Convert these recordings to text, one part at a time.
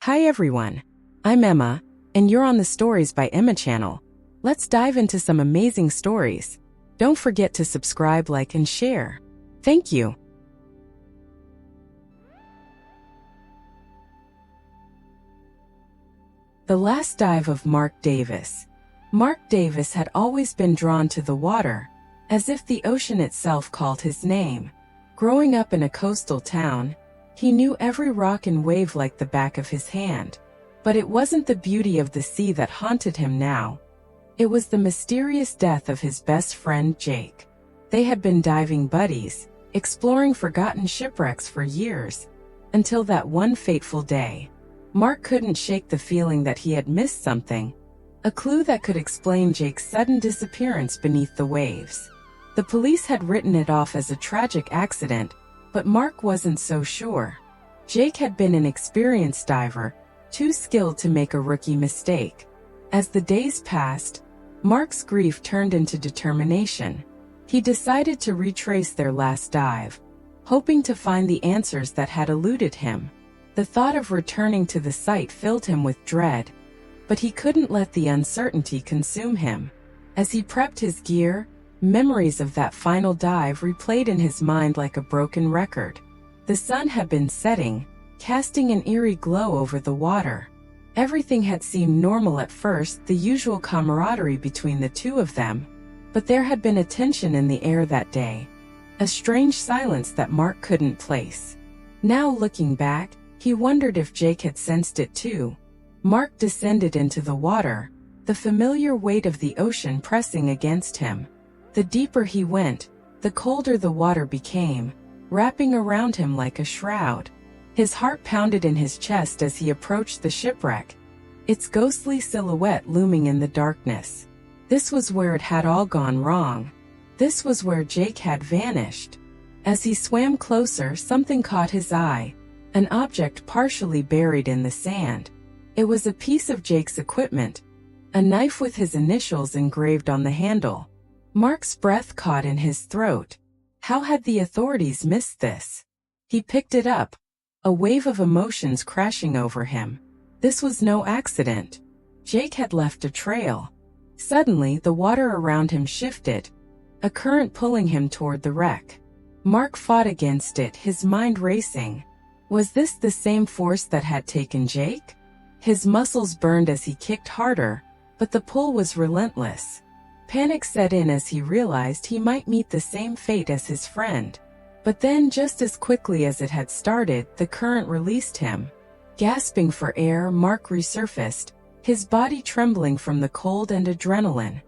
Hi everyone, I'm Emma, and you're on the Stories by Emma channel. Let's dive into some amazing stories. Don't forget to subscribe, like, and share. Thank you. The Last Dive of Mark Davis. Mark Davis had always been drawn to the water, as if the ocean itself called his name. Growing up in a coastal town, he knew every rock and wave like the back of his hand. But it wasn't the beauty of the sea that haunted him now. It was the mysterious death of his best friend Jake. They had been diving buddies, exploring forgotten shipwrecks for years, until that one fateful day. Mark couldn't shake the feeling that he had missed something, a clue that could explain Jake's sudden disappearance beneath the waves. The police had written it off as a tragic accident, but Mark wasn't so sure. Jake had been an experienced diver, too skilled to make a rookie mistake. As the days passed, Mark's grief turned into determination. He decided to retrace their last dive, hoping to find the answers that had eluded him. The thought of returning to the site filled him with dread, but he couldn't let the uncertainty consume him. As he prepped his gear, memories of that final dive replayed in his mind like a broken record. The sun had been setting, casting an eerie glow over the water. Everything had seemed normal at first, the usual camaraderie between the two of them, but there had been a tension in the air that day, a strange silence that Mark couldn't place. Now looking back, he wondered if Jake had sensed it too. Mark descended into the water, the familiar weight of the ocean pressing against him. The deeper he went, the colder the water became, wrapping around him like a shroud. His heart pounded in his chest as he approached the shipwreck, its ghostly silhouette looming in the darkness. This was where it had all gone wrong. This was where Jake had vanished. As he swam closer, something caught his eye, an object partially buried in the sand. It was a piece of Jake's equipment, a knife with his initials engraved on the handle. Mark's breath caught in his throat. How had the authorities missed this? He picked it up, a wave of emotions crashing over him. This was no accident. Jake had left a trail. Suddenly, the water around him shifted, a current pulling him toward the wreck. Mark fought against it, his mind racing. Was this the same force that had taken Jake? His muscles burned as he kicked harder, but the pull was relentless. Panic set in as he realized he might meet the same fate as his friend. But then, just as quickly as it had started, the current released him. Gasping for air, Mark resurfaced, his body trembling from the cold and adrenaline.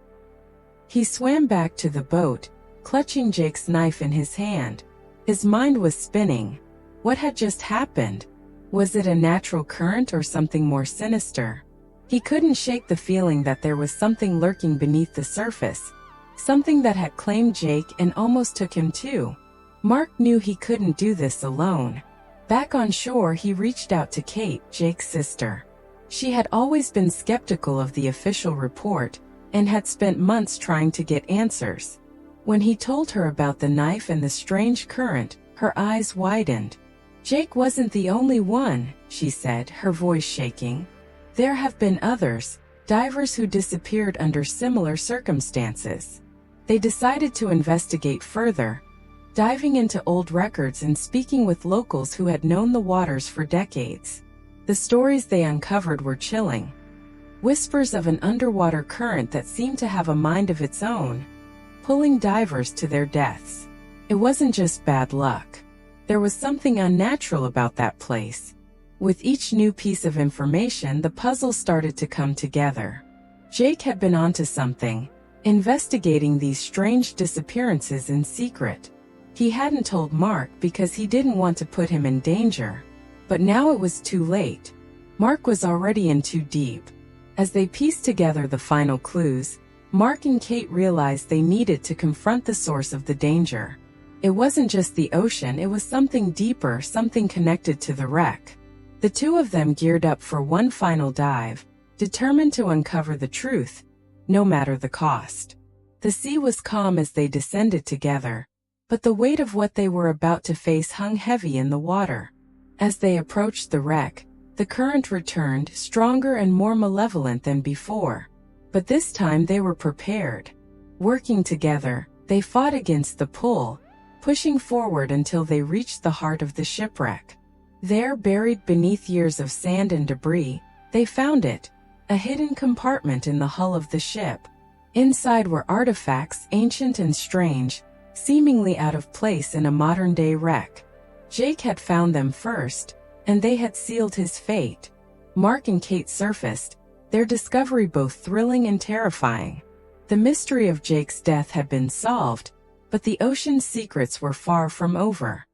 He swam back to the boat, clutching Jake's knife in his hand. His mind was spinning. What had just happened? Was it a natural current or something more sinister? He couldn't shake the feeling that there was something lurking beneath the surface, something that had claimed Jake and almost took him too. Mark knew he couldn't do this alone. Back on shore, he reached out to Kate, Jake's sister. She had always been skeptical of the official report and had spent months trying to get answers. When he told her about the knife and the strange current, her eyes widened. Jake wasn't the only one, she said, her voice shaking. There have been others, divers who disappeared under similar circumstances. They decided to investigate further, diving into old records and speaking with locals who had known the waters for decades. The stories they uncovered were chilling. Whispers of an underwater current that seemed to have a mind of its own, pulling divers to their deaths. It wasn't just bad luck. There was something unnatural about that place. With each new piece of information, the puzzle started to come together. Jake had been onto something, investigating these strange disappearances in secret. He hadn't told Mark because he didn't want to put him in danger. But now it was too late. Mark was already in too deep. As they pieced together the final clues, Mark and Kate realized they needed to confront the source of the danger. It wasn't just the ocean, it was something deeper, something connected to the wreck. The two of them geared up for one final dive, determined to uncover the truth, no matter the cost. The sea was calm as they descended together, but the weight of what they were about to face hung heavy in the water. As they approached the wreck, The current returned, stronger and more malevolent than before. But this time they were prepared. Working together, they fought against the pull, pushing forward until they reached the heart of the shipwreck. There, buried beneath years of sand and debris, they found it, a hidden compartment in the hull of the ship. Inside were artifacts ancient and strange, seemingly out of place in a modern-day wreck. Jake had found them first, and they had sealed his fate. Mark and Kate surfaced, their discovery both thrilling and terrifying. The mystery of Jake's death had been solved, but the ocean's secrets were far from over.